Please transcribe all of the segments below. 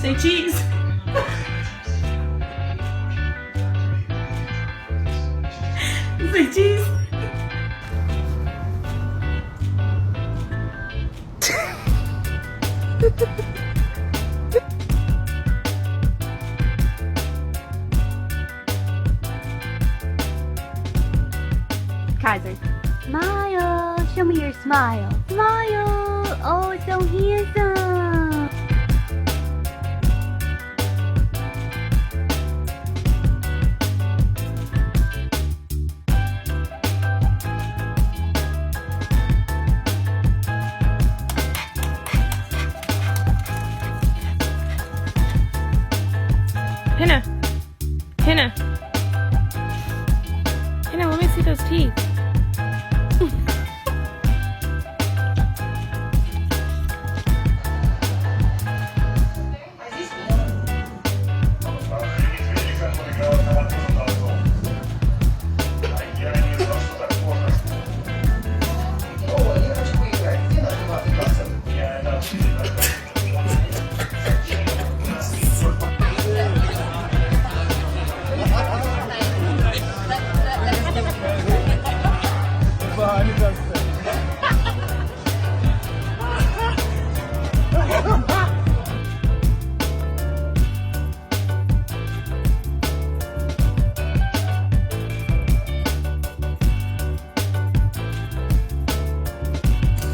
Say cheese. Say cheese. Kaiser, smile. Show me your smile. Smile. Oh, so handsome. Hannah. Hannah. Hannah, let me see those teeth.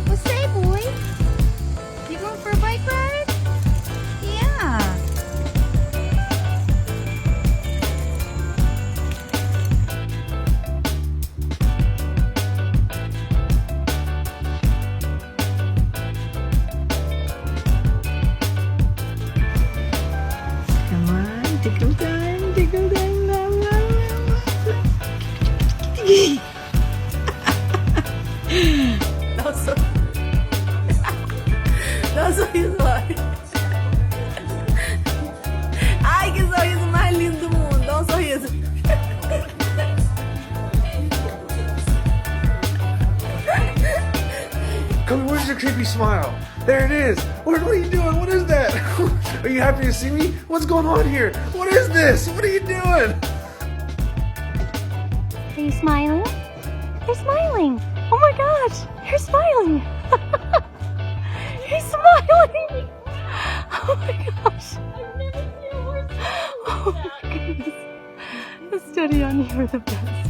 Well, say, boy, you going for a bike ride? Yeah. Come on, tickle time, tickle time. La, la, la. Dá um sorriso. Dá um sorriso, olha. Ai, que sorriso mais lindo do mundo. Dá um sorriso. Come, where's your creepy smile? There it is. What are you doing? What is that? Are you happy to see me? What's going on here? What is this? What are you doing? Are you smiling? You're smiling. Oh my gosh, you're smiling. You're smiling. Oh my gosh. Oh my goodness. The study on you are the best.